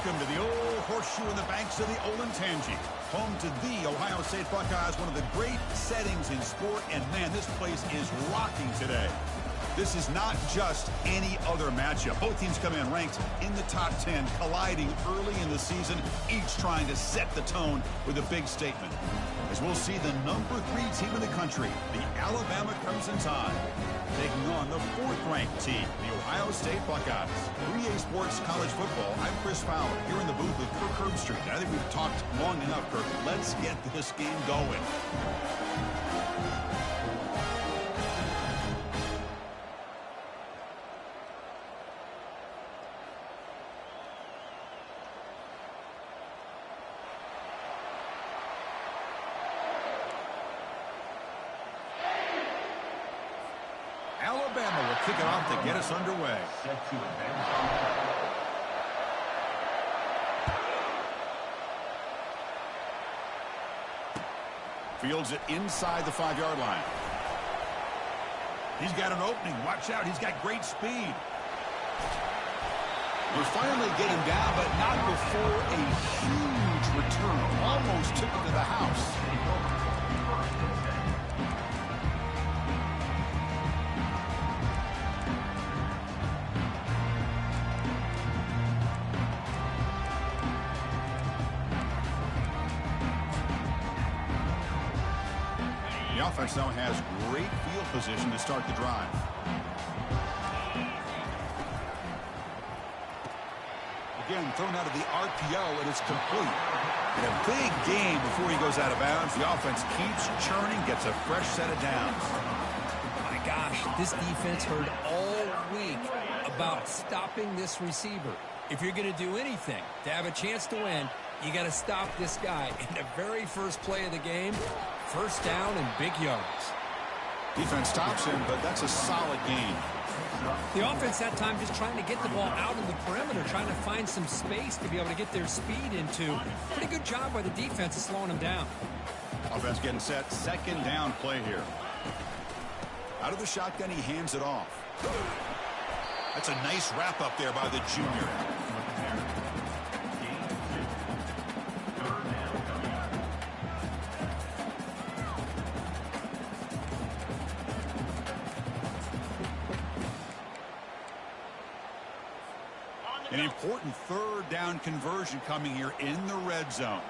Welcome to the old horseshoe in the banks of the Olentangy. Home to the Ohio State Buckeyes, one of the great settings in sport. And, man, this place is rocking today. This is not just any other matchup. Both teams come in ranked in the top 10, colliding early in the season, each trying to set the tone with a big statement. As we'll see the number 3 team in the country, the Alabama Crimson Tide, taking on the 4th-ranked team, the Ohio State Buckeyes. 3A Sports College Football, I'm Chris Fowler, here in the booth with Kirk Herbstreit. I think we've talked long enough, Kirk. Let's get this game going. Alabama will kick it off to get us underway. Fields it inside the 5-yard line. He's got an opening. Watch out. He's got great speed. We're finally getting down, but not before a huge return. Almost took it to the house. The offense now has great field position to start the drive. Again, thrown out of the RPO, and it's complete. And a big game before he goes out of bounds. The offense keeps churning, gets a fresh set of downs. My gosh, this defense heard all week about stopping this receiver. If you're going to do anything to have a chance to win, you got to stop this guy. In the very first play of the game, first down and big yards. Defense stops him, but that's a solid gain. The offense that time just trying to get the ball out in the perimeter, trying to find some space to be able to get their speed into. Pretty good job by the defense of slowing them down. Offense getting set. Second down play here. Out of the shotgun, he hands it off. That's a nice wrap up there by the junior. An important third down conversion coming here in the red zone.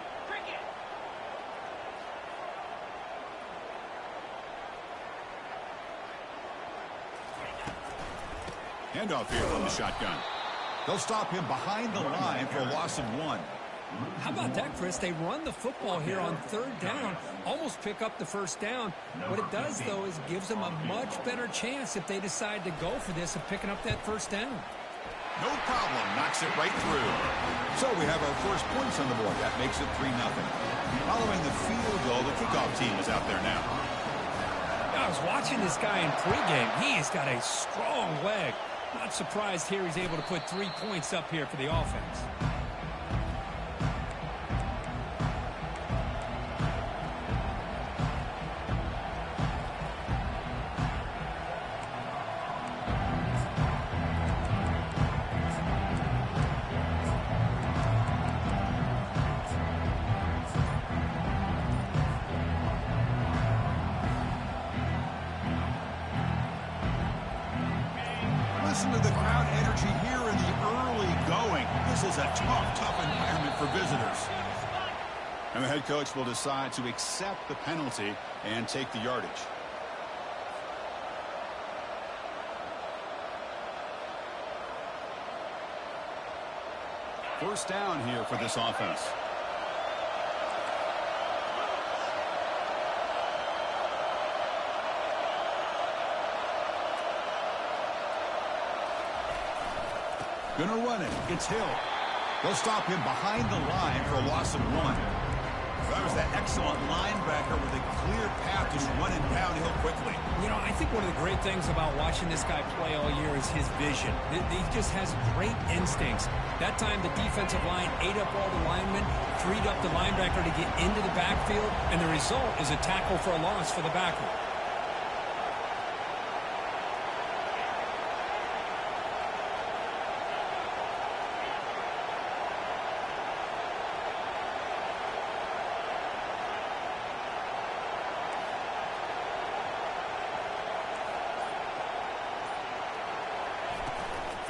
Handoff here from the shotgun. They'll stop him behind the line for a loss of 1. How about that, Chris? They run the football here on third down, almost pick up the first down. What it does, though, is gives them a much better chance if they decide to go for this of picking up that first down. No problem. Knocks it right through. So we have our first points on the board. That makes it 3-0. Following the field goal, the kickoff team is out there now. I was watching this guy in pregame. He has got a strong leg. Not surprised here he's able to put 3 points up here for the offense. Listen to the crowd energy here in the early going. This is a tough environment for visitors. And the head coach will decide to accept the penalty and take the yardage. First down here for this offense. Gonna run it. It's Hill. They'll stop him behind the line for a loss of 1. That was that excellent linebacker with a clear path just running downhill quickly. You know, I think one of the great things about watching this guy play all year is his vision. He just has great instincts. That time the defensive line ate up all the linemen, freed up the linebacker to get into the backfield, and the result is a tackle for a loss for the backer.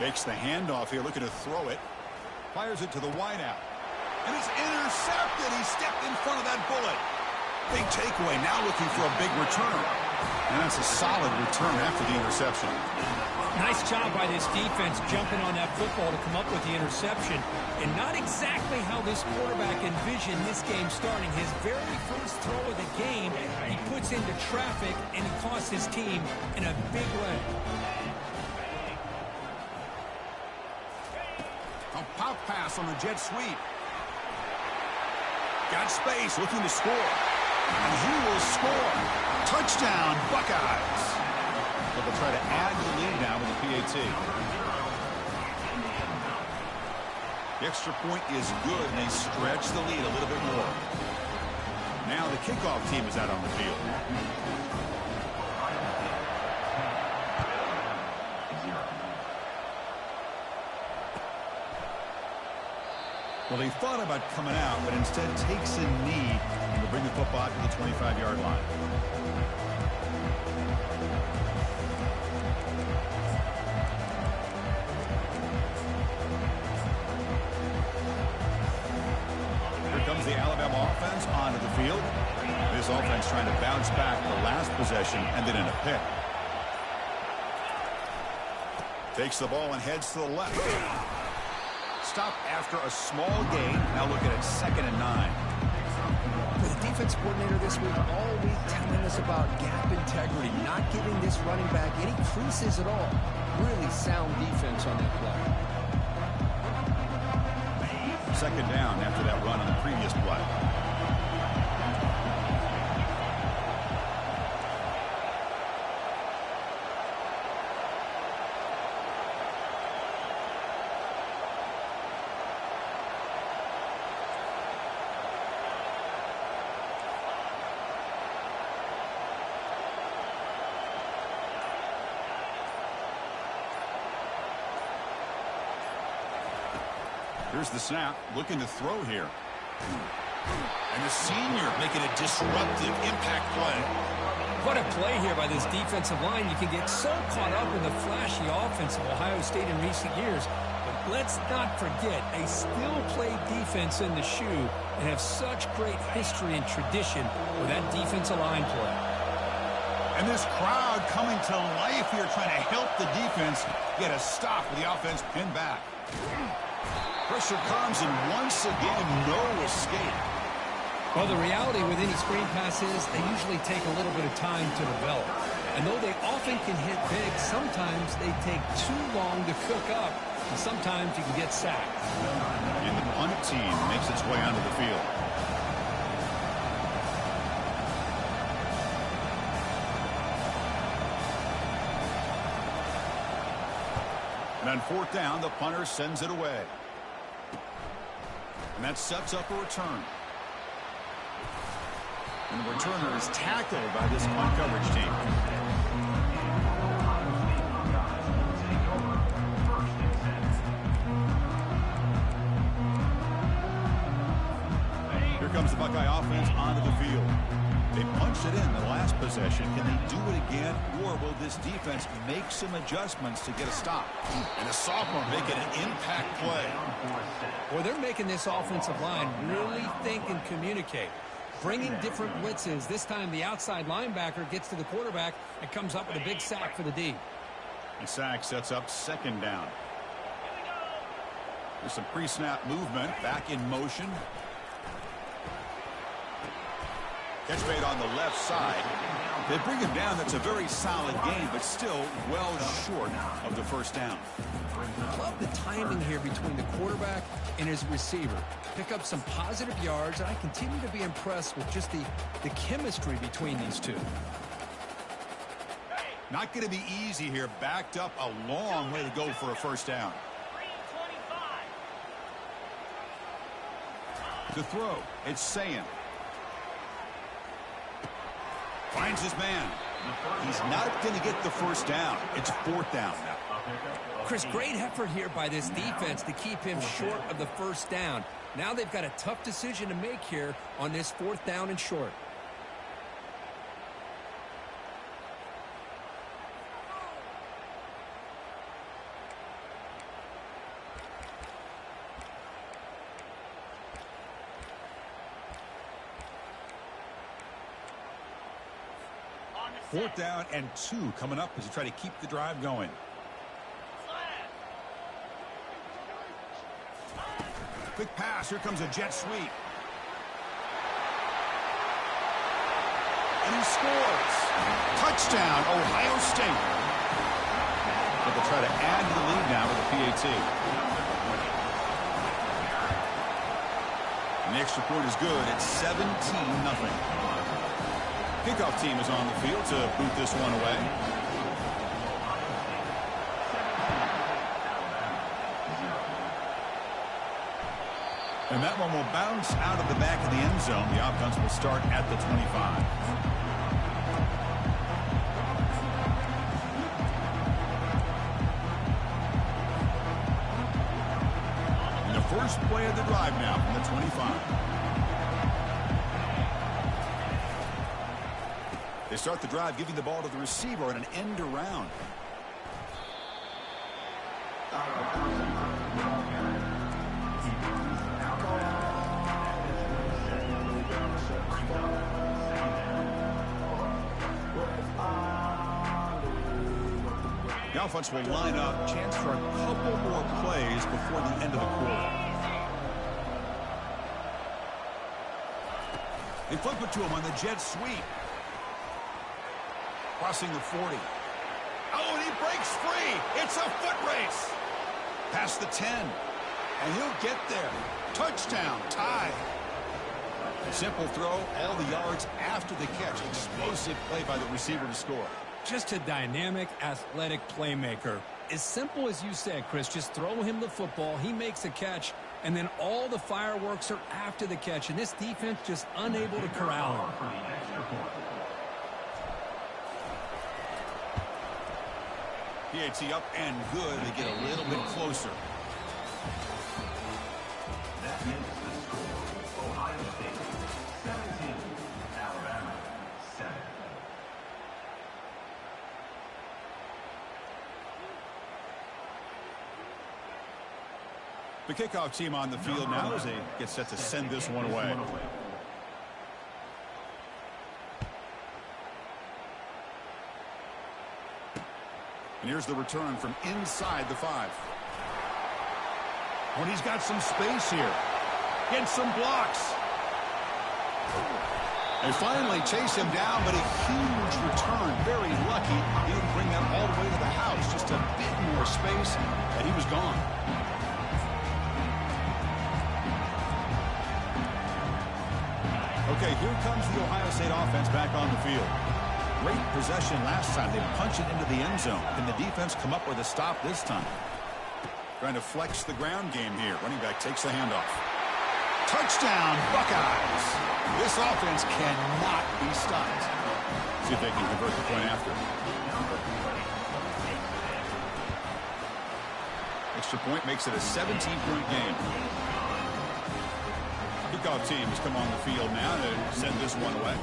Fakes the handoff here, looking to throw it. Fires it to the wideout. And it's intercepted. He stepped in front of that bullet. Big takeaway, now looking for a big return. And that's a solid return after the interception. Nice job by this defense jumping on that football to come up with the interception. And not exactly how this quarterback envisioned this game starting. His very first throw of the game, he puts into traffic, and he costs his team in a big way. A pop pass on the jet sweep. Got space, looking to score. And he will score. Touchdown, Buckeyes. But they'll try to add the lead now with the PAT. The extra point is good, and they stretch the lead a little bit more. Now the kickoff team is out on the field. Well, they thought about coming out, but instead takes a knee and will bring the football to the 25-yard line. Here comes the Alabama offense onto the field. This offense trying to bounce back the last possession and then in a pick. Takes the ball and heads to the left. Stop after a small gain. Now looking at 2nd and 9. The defense coordinator this week all week telling us about gap integrity, not giving this running back any creases at all. Really sound defense on that play. 2nd down after that run on the previous play. Here's the snap, looking to throw here. And the senior making a disruptive impact play. What a play here by this defensive line. You can get so caught up in the flashy offense of Ohio State in recent years. But let's not forget, they still play defense in the shoe and have such great history and tradition with that defensive line play. And this crowd coming to life here, trying to help the defense get a stop with the offense pinned back. Pressure comes, and once again, no escape. Well, the reality with any screen pass is they usually take a little bit of time to develop. And though they often can hit big, sometimes they take too long to cook up, and sometimes you can get sacked. And the punt team makes its way onto the field. And on 4th down, the punter sends it away. And that sets up a return. And the returner is tackled by this punt coverage team. Here comes the Buckeye offense onto the field. They punched it in the last possession. Can they do it again, or will this defense make some adjustments to get a stop? And the sophomore making an impact play. Well, they're making this offensive line really think and communicate. Bringing different blitzes. This time the outside linebacker gets to the quarterback and comes up with a big sack for the D. The sack sets up 2nd down. There's some pre-snap movement. Back in motion. Catch made on the left side. They bring him down. That's a very solid game, but still well short of the 1st down. Love the timing here between the quarterback and his receiver. Pick up some positive yards, and I continue to be impressed with just the chemistry between these two. Not going to be easy here. Backed up a long way to go for a 1st down. To throw, it's Sayin. Finds his man. He's not going to get the 1st down. It's 4th down now. Chris, great effort here by this defense to keep him short of the 1st down. Now they've got a tough decision to make here on this 4th down and short. 4th down and 2 coming up as you try to keep the drive going. Quick pass. Here comes a jet sweep. And he scores. Touchdown, Ohio State. But they'll try to add to the lead now with a PAT. And the extra point is good. It's 17-0. Kickoff team is on the field to boot this one away. And that one will bounce out of the back of the end zone. The offense will start at the 25. And the first play of the drive now from the 25. They start the drive giving the ball to the receiver on an end around. The offense will line up, chance for a couple more plays before the end of the quarter. They flip it to him on the jet sweep. Crossing the 40. Oh, and he breaks free. It's a foot race. Past the 10. And he'll get there. Touchdown, tie. Simple throw, all the yards after the catch. Explosive play by the receiver to score. Just a dynamic, athletic playmaker. As simple as you said, Chris, just throw him the football, he makes a catch, and then all the fireworks are after the catch, and this defense just unable to corral him. PAT up and good. They get a little bit closer. That is the score. Ohio State 17, Alabama 7. The kickoff team on the field now as they get set to send this one away. And here's the return from inside the 5. When he's got some space here. Gets some blocks. They finally chase him down, but a huge return. Very lucky he didn't bring that all the way to the house. Just a bit more space, and he was gone. Okay, here comes the Ohio State offense back on the field. Great possession last time. They punch it into the end zone. Can the defense come up with a stop this time? Trying to flex the ground game here. Running back takes the handoff. Touchdown, Buckeyes. This offense cannot be stopped. See if they can convert the point after. Extra point makes it a 17-point game. Kickoff team has come on the field now to send this one away.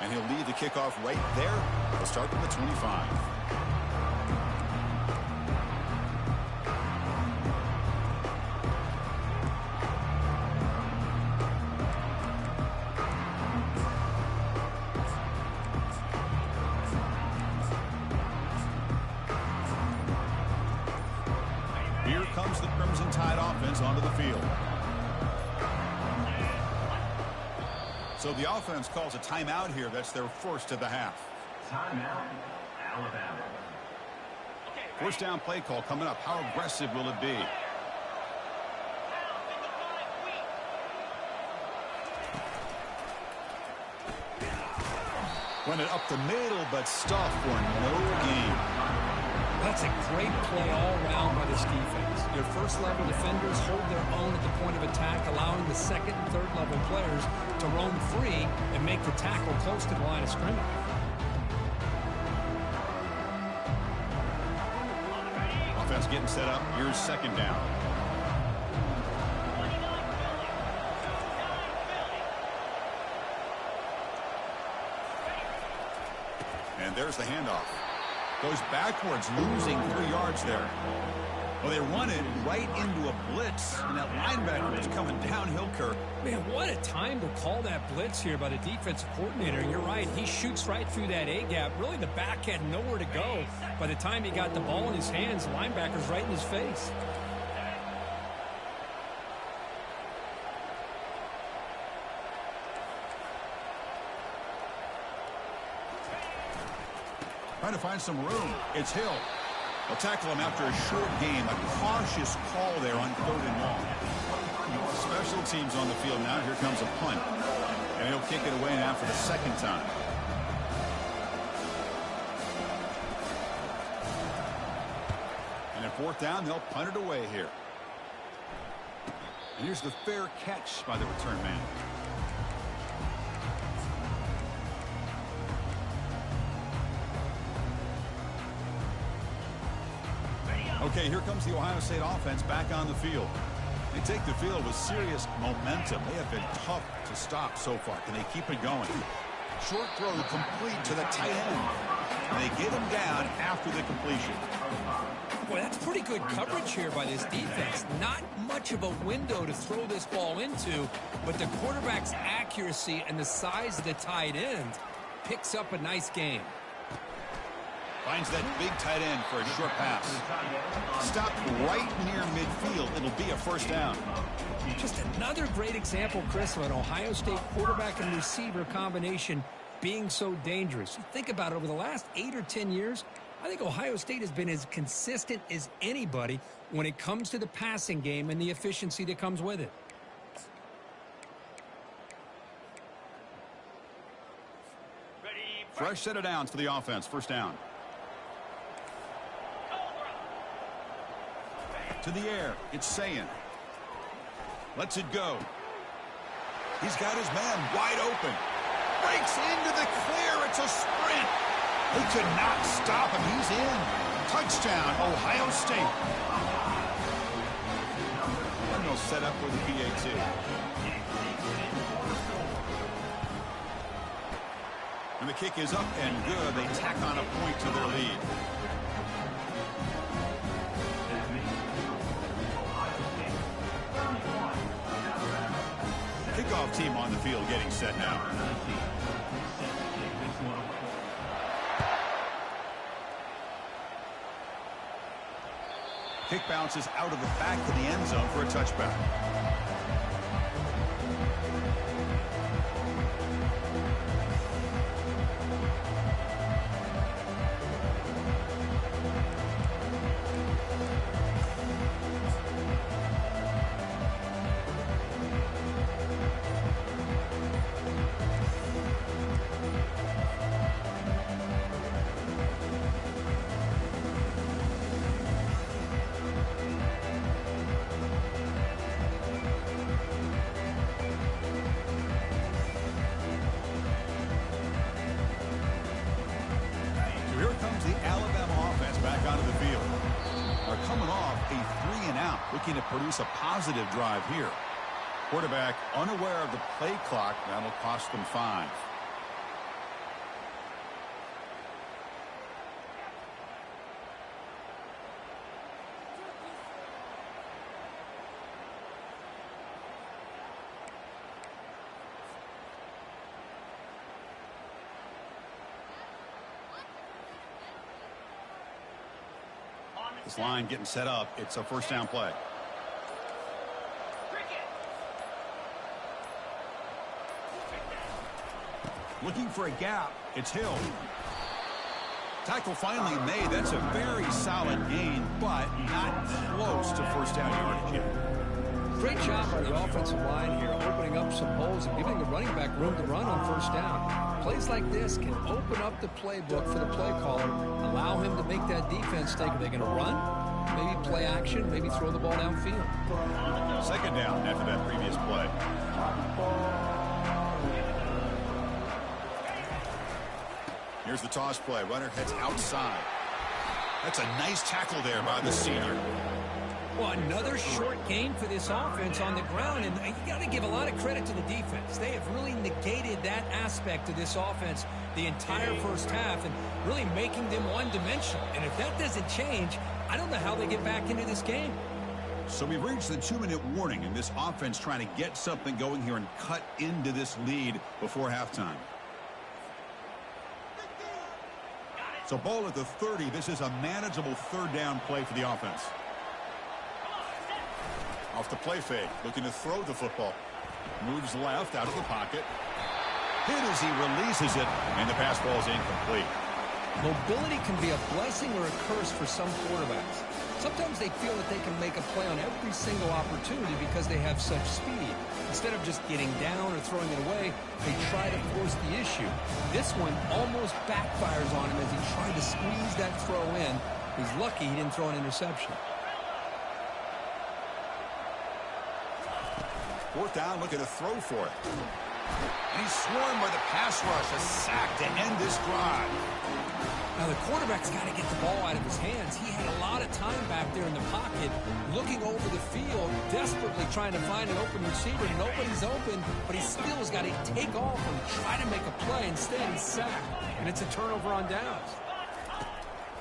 And he'll lead the kickoff right there. We'll start from the 25. Here comes the Crimson Tide offense onto the field. So the offense calls a timeout here. That's their first of the half. Timeout, Alabama. First down play call coming up. How aggressive will it be? Run it up the middle, but stuff for no gain. That's a great play all around by this defense. Your first-level defenders hold their own at the point of attack, allowing the second and third-level players to roam free and make the tackle close to the line of scrimmage. Offense getting set up. Here's second down. And there's the handoff. Goes backwards, losing 3 yards there. Well, they run it right into a blitz, and that linebacker was coming downhill, Kirk. Man, what a time to call that blitz here by the defensive coordinator. You're right. He shoots right through that A-gap. Really, the back had nowhere to go. By the time he got the ball in his hands, the linebacker's right in his face. Trying to find some room. It's Hill. They'll tackle him after a short game. A cautious call there on 3rd and long. Special teams on the field now. Here comes a punt. And he'll kick it away now for the 2nd time. And at 4th down, they'll punt it away here. And here's the fair catch by the return man. Okay, here comes the Ohio State offense back on the field. They take the field with serious momentum. They have been tough to stop so far. Can they keep it going? Short throw complete to the tight end. And they get him down after the completion. Boy, that's pretty good coverage here by this defense. Not much of a window to throw this ball into, but the quarterback's accuracy and the size of the tight end picks up a nice game. Finds that big tight end for a short pass. Stopped right near midfield. It'll be a 1st down. Just another great example, Chris, of an Ohio State quarterback and receiver combination being so dangerous. You think about it, over the last 8 or 10 years, I think Ohio State has been as consistent as anybody when it comes to the passing game and the efficiency that comes with it. Fresh set of downs for the offense. 1st down. To the air. It's Sayin. Lets it go. He's got his man wide open. Breaks into the clear. It's a sprint. They could not stop him. He's in. Touchdown, Ohio State. And they'll set up with the PAT. And the kick is up and good. They tack on a point to their lead. Kickoff team on the field getting set now. Kick bounces out of the back of the end zone for a touchback. Looking to produce a positive drive here. Quarterback unaware of the play clock. That'll cost them 5. This line getting set up. It's a 1st down play. Looking for a gap. It's Hill. Tackle finally made. That's a very solid gain, but not close to 1st down yardage yet. Great job by the offensive line here, opening up some holes and giving the running back room to run on 1st down. Plays like this can open up the playbook for the play caller, allow him to make that defense think, are they going to run? Maybe play action, maybe throw the ball downfield. 2nd down after that previous play. Here's the toss play. Runner heads outside. That's a nice tackle there by the senior. Well, another short game for this offense on the ground, and you got to give a lot of credit to the defense. They have really negated that aspect of this offense the entire first half and really making them one-dimensional. And if that doesn't change, I don't know how they get back into this game. So we've reached the 2-minute warning, and this offense trying to get something going here and cut into this lead before halftime. So ball at the 30. This is a manageable third down play for the offense. Off the play fake, looking to throw the football. Moves left out of the pocket. Hit as he releases it, and the pass ball is incomplete. Mobility can be a blessing or a curse for some quarterbacks. Sometimes they feel that they can make a play on every single opportunity because they have such speed. Instead of just getting down or throwing it away, they try to force the issue. This one almost backfires on him as he tried to squeeze that throw in. He's lucky he didn't throw an interception. Fourth down, looking to throw for it. And he's swarmed by the pass rush. A sack to end this drive. Now, the quarterback's got to get the ball out of his hands. He had a lot of time back there in the pocket, looking over the field, desperately trying to find an open receiver. Nobody's open, but he still has got to take off and try to make a play. Instead, he's sacked, and it's a turnover on downs.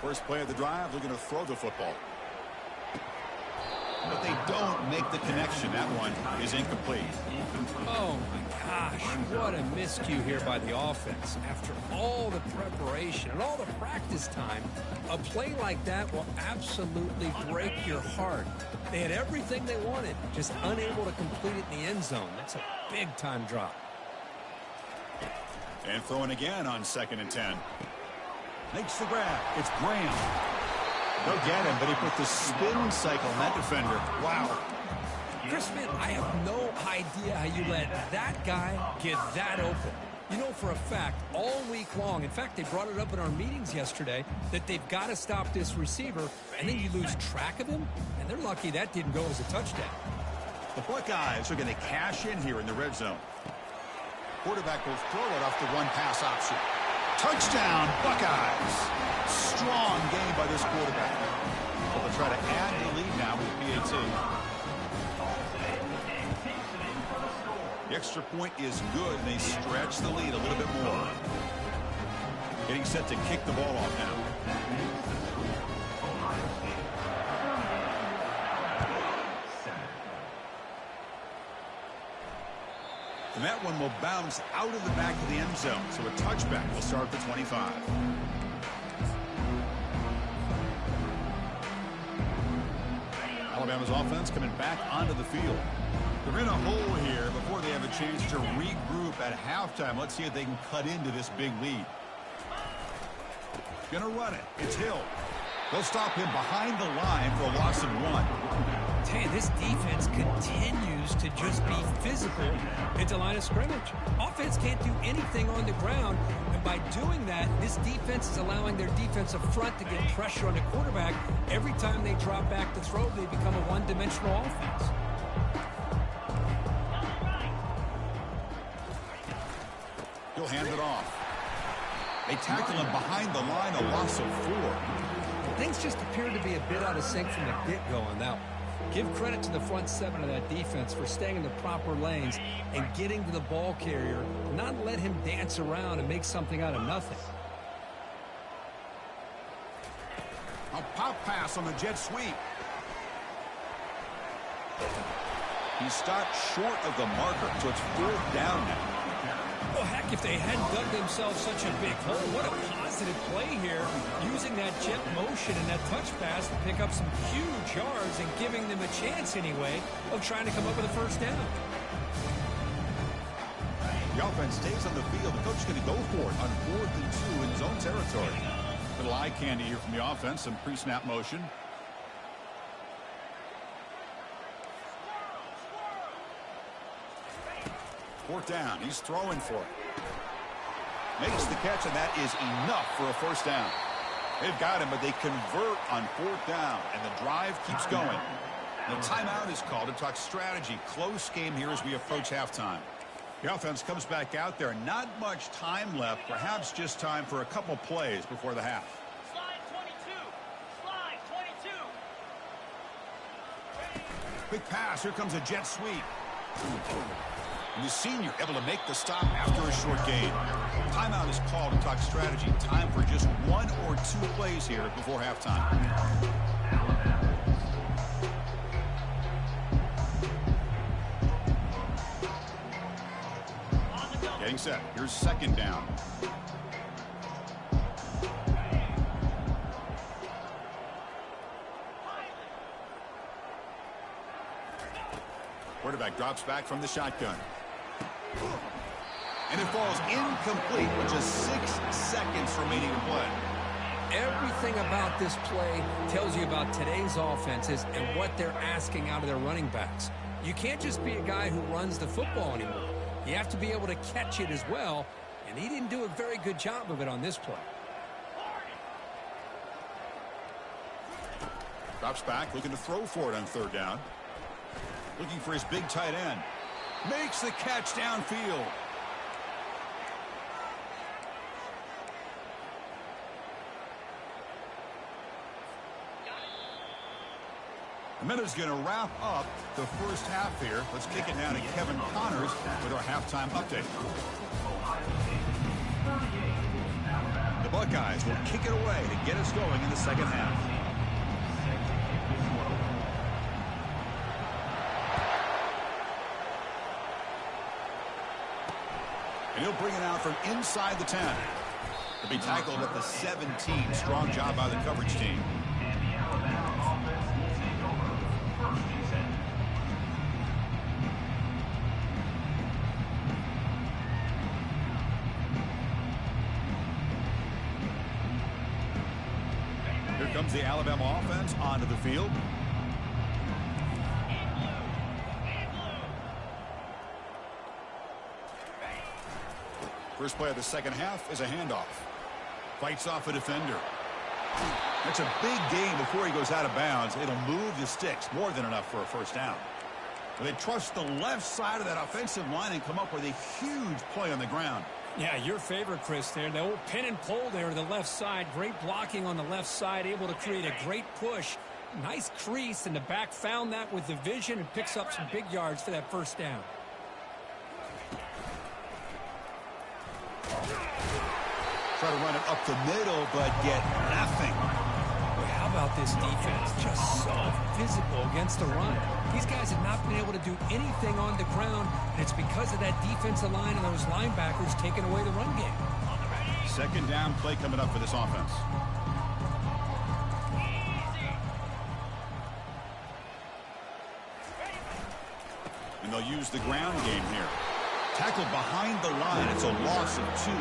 First play of the drive, looking to throw the football. But they don't make the connection. That one is incomplete. Oh, my gosh. What a miscue here by the offense. After all the preparation and all the practice time, a play like that will absolutely break your heart. They had everything they wanted, just unable to complete it in the end zone. That's a big-time drop. And throwing again on 2nd and 10. Makes the grab. It's Graham. They'll get him, but he put the spin cycle on that defender. Wow. Chris, man, I have no idea how you let that guy get that open. You know for a fact, all week long, in fact, they brought it up in our meetings yesterday, that they've got to stop this receiver, and then you lose track of him, and they're lucky that didn't go as a touchdown. The Buckeyes are going to cash in here in the red zone. Quarterback will throw it off the one-pass option. Touchdown, Buckeyes. Strong game by this quarterback. So they'll try to add a lead now with PAT. The extra point is good, and they stretch the lead a little bit more. Getting set to kick the ball off now. And that one will bounce out of the back of the end zone. So a touchback will start the 25. Alabama's offense coming back onto the field. They're in a hole here before they have a chance to regroup at halftime. Let's see if they can cut into this big lead. Gonna run it. It's Hill. They'll stop him behind the line for a loss of 1. Tell you, this defense continues to just be physical at the line of scrimmage. Offense can't do anything on the ground, and by doing that, this defense is allowing their defensive front to get pressure on the quarterback. Every time they drop back to throw, they become a one-dimensional offense. He'll hand it off. They tackle him behind the line, a loss of 4. Things just appear to be a bit out of sync from the get-go on that one. Give credit to the front 7 of that defense for staying in the proper lanes and getting to the ball carrier, not let him dance around and make something out of nothing. A pop pass on the jet sweep. He stopped short of the marker, so it's 4th down now. Well, heck, if they hadn't dug themselves such a big hole, what a positive play here, using that jet motion and that touch pass to pick up some huge yards and giving them a chance anyway of trying to come up with a first down. The offense stays on the field. The coach is going to go for it on 4th and 2 in his own territory. Little eye candy here from the offense, some pre-snap motion. Fourth down. He's throwing for it. Makes the catch, and that is enough for a first down. They've got him, but they convert on 4th down, and the drive keeps going. The timeout is called to talk strategy. Close game here as we approach halftime. The offense comes back out there. Not much time left. Perhaps just time for a couple plays before the half. Slide 22. Slide 22. Quick pass. Here comes a jet sweep. And the senior able to make the stop after a short gain. Timeout is called to talk strategy. Time for just 1 or 2 plays here before halftime. Getting set. Here's second down. Quarterback drops back from the shotgun. And it falls incomplete with just 6 seconds remaining to play. Everything about this play tells you about today's offenses and what they're asking out of their running backs. You can't just be a guy who runs the football anymore. You have to be able to catch it as well, and he didn't do a very good job of it on this play. Drops back, looking to throw for it on third down. Looking for his big tight end. Makes the catch downfield. The minute's going to wrap up the first half here. Let's kick it down to Kevin Connors with our halftime update. The Buckeyes will kick it away to get us going in the second half. And he'll bring it out from inside the 10. To be tackled at the 17. Strong job by the coverage team. Here comes the Alabama offense onto the field. First play of the second half is a handoff. Fights off a defender. That's a big gain before he goes out of bounds. It'll move the sticks. More than enough for a first down. But they trust the left side of that offensive line and come up with a huge play on the ground. Yeah, your favorite, Chris, there. The old pin and pull there to the left side. Great blocking on the left side. Able to create a great push. Nice crease, and the back found that with the vision and picks up some big yards for that first down. Try to run it up the middle, but get nothing. Boy, how about this defense? Just so physical against the run. These guys have not been able to do anything on the ground, and it's because of that defensive line and those linebackers taking away the run game. Second down play coming up for this offense. And they'll use the ground game here. Tackled behind the line. It's a loss of 2.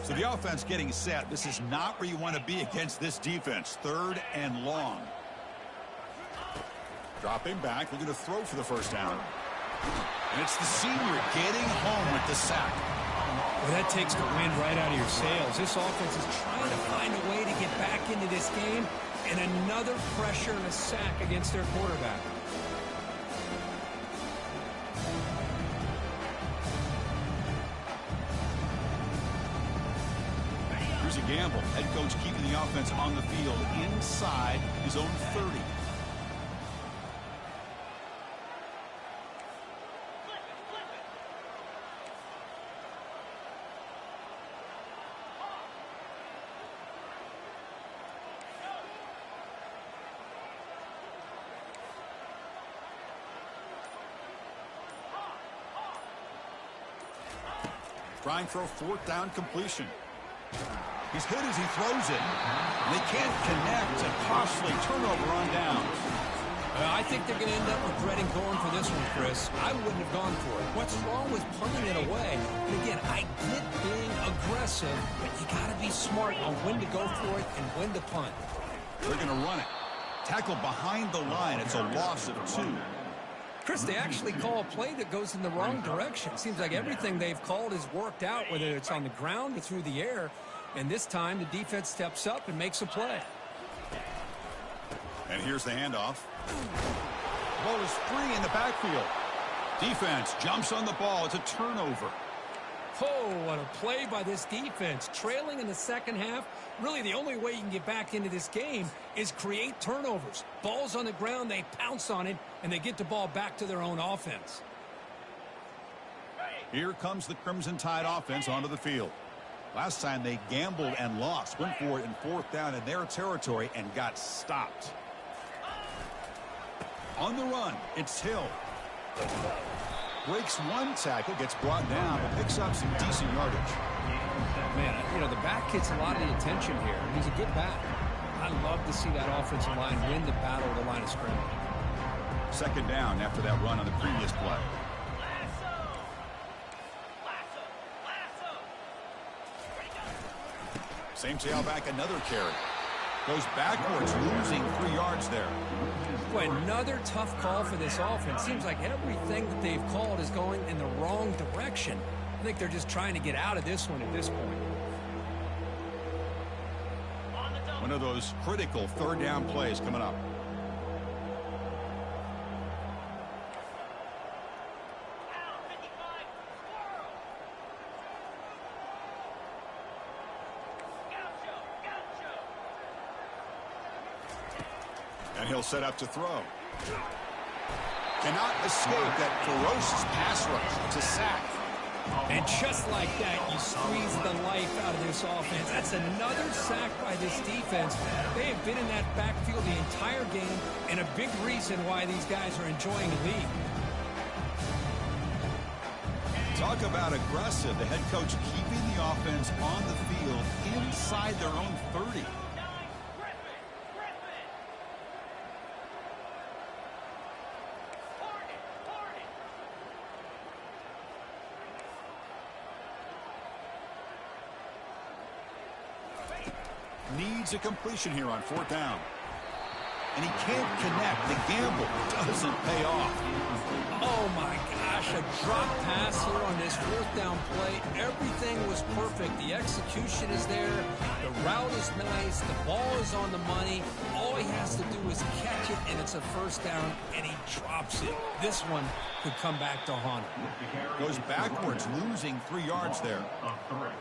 So the offense getting set. This is not where you want to be against this defense. Third and long. Dropping back, looking to throw for the first down. And it's the senior getting home with the sack. Well, that takes the wind right out of your sails. This offense is trying to find a way to get back into this game, and another pressure and a sack against their quarterback. Here's a gamble. Head coach keeping the offense on the field inside his own 30. Trying for a fourth down completion. He's hit as he throws it. And they can't connect. A costly turnover on downs. I think they're going to end up regretting going for this one, Chris. I wouldn't have gone for it. What's wrong with punting it away? And again, I get being aggressive, but you got to be smart on when to go for it and when to punt. They're going to run it. Tackled behind the line. It's a loss of 2. Chris, they actually call a play that goes in the wrong direction. Seems like everything they've called has worked out, whether it's on the ground or through the air. And this time, the defense steps up and makes a play. And here's the handoff. Ball is free in the backfield. Defense jumps on the ball. It's a turnover. Oh, what a play by this defense. Trailing in the second half, really the only way you can get back into this game is create turnovers. Ball's on the ground, they pounce on it, and they get the ball back to their own offense. Here comes the Crimson Tide offense onto the field. Last time they gambled and lost, went for it in 4th down in their territory and got stopped. On the run, it's Hill. Breaks one tackle, gets brought down, but picks up some decent yardage. Man, you know, the back gets a lot of the attention here. He's a good back. I love to see that offensive line win the battle of the line of scrimmage. 2nd down after that run on the previous play. Same tailback, another carry. Goes backwards, losing 3 yards there. Boy, another tough call for this offense. Seems like everything that they've called is going in the wrong direction. I think they're just trying to get out of this one at this point. One of those critical 3rd down plays coming up. And he'll set up to throw. Cannot escape that ferocious pass rush. It's a sack. And just like that, you squeeze the life out of this offense. That's another sack by this defense. They have been in that backfield the entire game, and a big reason why these guys are enjoying the lead. Talk about aggressive. The head coach keeping the offense on the field inside their own 30. Needs a completion here on 4th down. And he can't connect. The gamble doesn't pay off. Oh, my gosh, a drop pass here on this 4th down play. Everything was perfect. The execution is there. The route is nice. The ball is on the money. All he has to do is catch it, and it's a 1st down, and he drops it. This one could come back to haunt him. Goes backwards, losing 3 yards there.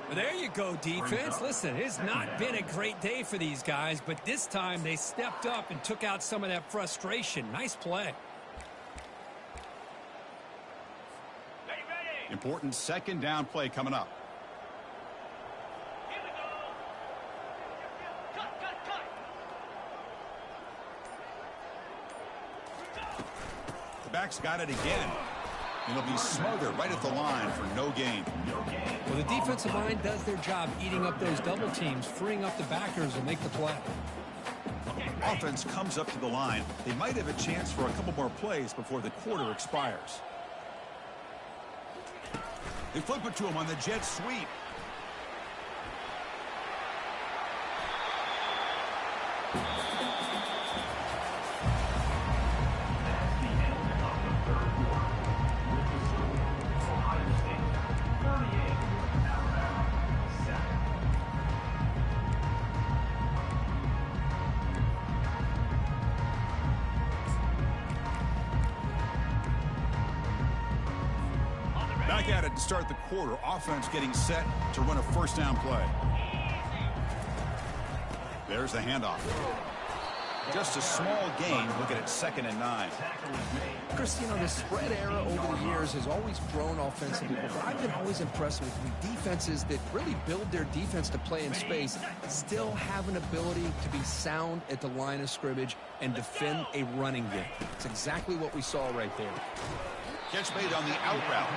But there you go, defense. Listen, it's not been a great day for these guys, but this time they stepped up and took out some of that frustration. Nice play. Important 2nd down play coming up. The back's got it again. And it'll be smothered right at the line for no gain. Well, the defensive line does their job eating up those double teams, freeing up the backers and make the play. Offense comes up to the line. They might have a chance for a couple more plays before the quarter expires. They flip it to him on the jet sweep. Back at it to start the quarter. Offense getting set to run a 1st down play. There's the handoff. Just a small gain. Look at it, 2nd and 9. Chris, you know, the spread era over the years has always grown offensively, but I've been always impressed with defenses that really build their defense to play in space, still have an ability to be sound at the line of scrimmage and defend a running game. It's exactly what we saw right there. Catch made on the out route.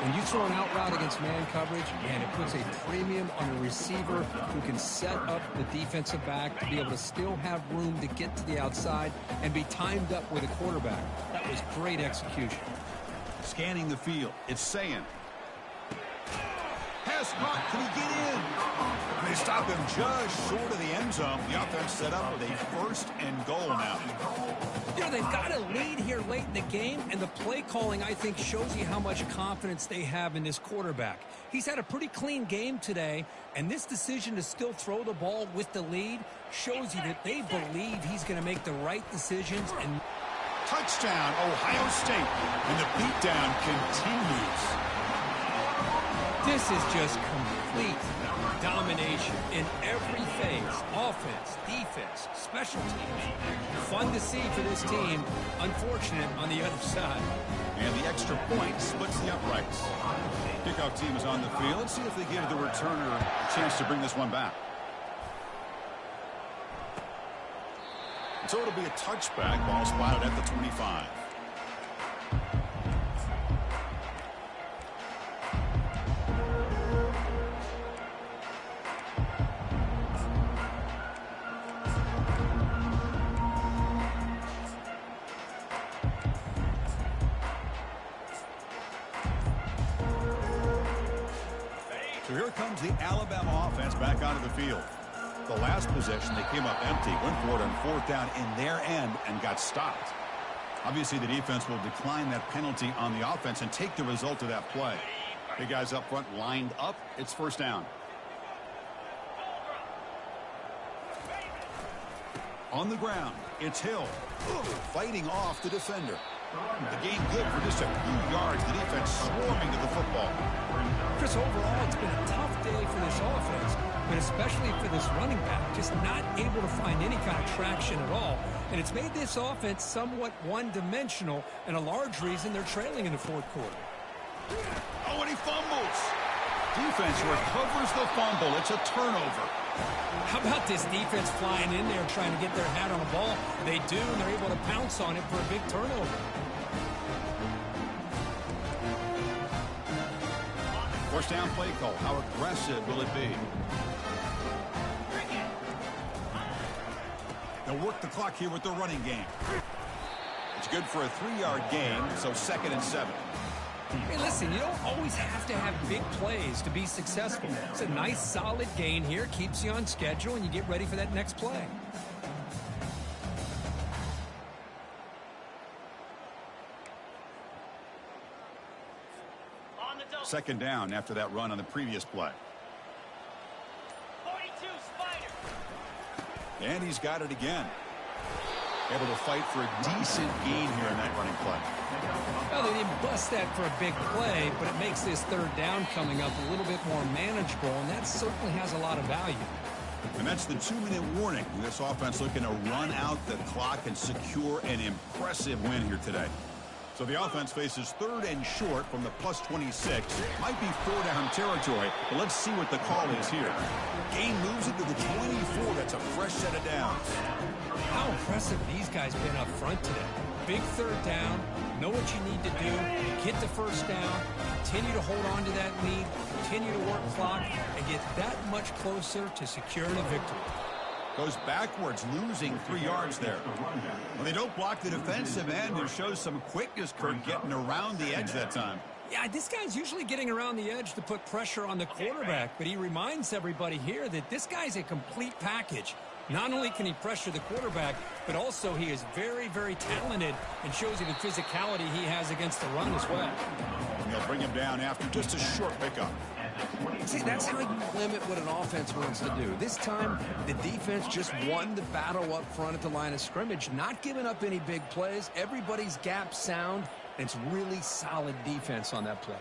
When you throw an out route against man coverage, man, it puts a premium on a receiver who can set up the defensive back to be able to still have room to get to the outside and be timed up with a quarterback. That was great execution. Scanning the field. It's saying. Pass caught. Can he get in? And they stop him just short of the end zone. The offense set up with a 1st and goal now. You know, they've got a lead here late in the game, and the play calling, I think, shows you how much confidence they have in this quarterback. He's had a pretty clean game today, and this decision to still throw the ball with the lead shows you that they believe he's going to make the right decisions. And Touchdown, Ohio State. And the beatdown continues. This is just complete domination in every phase. Offense, defense, special teams. Fun to see for this team. Unfortunate on the other side. And the extra point splits the uprights. Kickoff team is on the field. Let's see if they give the returner a chance to bring this one back. So it'll be a touchback. Ball spotted at the 25. So here comes the Alabama offense back onto the field. The last possession, they came up empty, went for it on 4th down in their end and got stopped. Obviously, the defense will decline that penalty on the offense and take the result of that play. Big guys up front lined up. It's 1st down. On the ground, it's Hill. Fighting off the defender. The game good for just a few yards. The defense swarming to the football. Chris, overall, it's been a tough day for this offense, but especially for this running back, just not able to find any kind of traction at all. And it's made this offense somewhat one-dimensional, and a large reason they're trailing in the 4th quarter. Oh, and he fumbles. Defense recovers the fumble. It's a turnover. How about this defense flying in there trying to get their hat on the ball? They do, and they're able to pounce on it for a big turnover. 1st down play call. How aggressive will it be? They'll work the clock here with the running game. It's good for a 3-yard gain, so 2nd and 7. Hey, listen, you don't always have to have big plays to be successful. It's a nice, solid gain here. Keeps you on schedule, and you get ready for that next play. Second down after that run on the previous play. 42 Spider. And he's got it again. Able to fight for a decent gain here in that running play. Well, they didn't bust that for a big play, but it makes this 3rd down coming up a little bit more manageable, and that certainly has a lot of value. And that's the 2-minute warning. This offense looking to run out the clock and secure an impressive win here today. So the offense faces 3rd and short from the +26. Might be 4-down territory, but let's see what the call is here. Gain moves it to the 24. That's a fresh set of downs. How impressive these guys been up front today. Big 3rd down, know what you need to do, get the 1st down, continue to hold on to that lead, continue to work clock, and get that much closer to securing a victory. Goes backwards, losing 3 yards there. When they don't block the defensive end, there shows some quickness, Kurt, getting around the edge that time. Yeah, this guy's usually getting around the edge to put pressure on the quarterback, but he reminds everybody here that this guy's a complete package. Not only can he pressure the quarterback, but also he is very, very talented and shows you the physicality he has against the run as well. And they'll bring him down after just a short pickup. See, that's how you limit what an offense wants to do. This time, the defense just won the battle up front at the line of scrimmage, not giving up any big plays. Everybody's gap sound, and it's really solid defense on that play.